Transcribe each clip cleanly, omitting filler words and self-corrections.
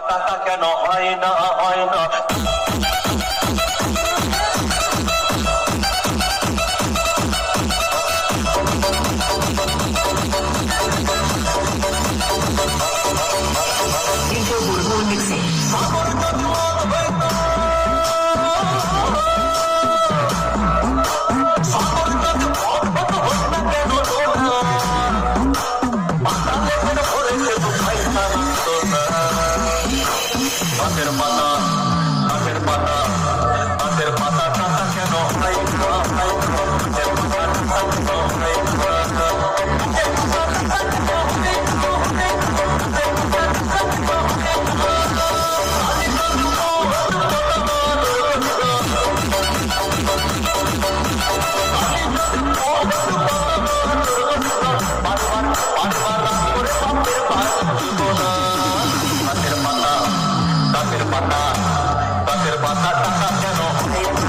টাকা কেন হয় না হয় না গাছের পাতা গাছের পাতা গাছের পাতা টাকা কেন হয় না হয় না গাছের পাতা টাকা কেন হয় না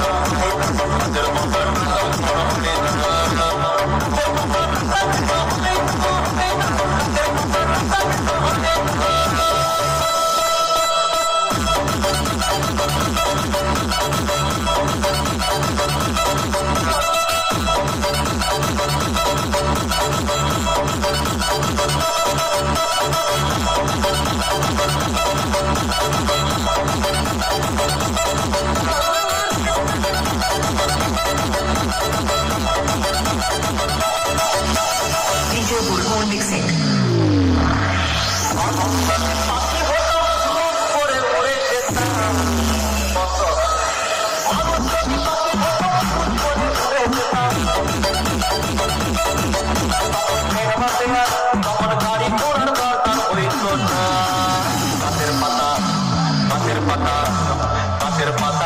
গাছের পাতা গাছের পাতা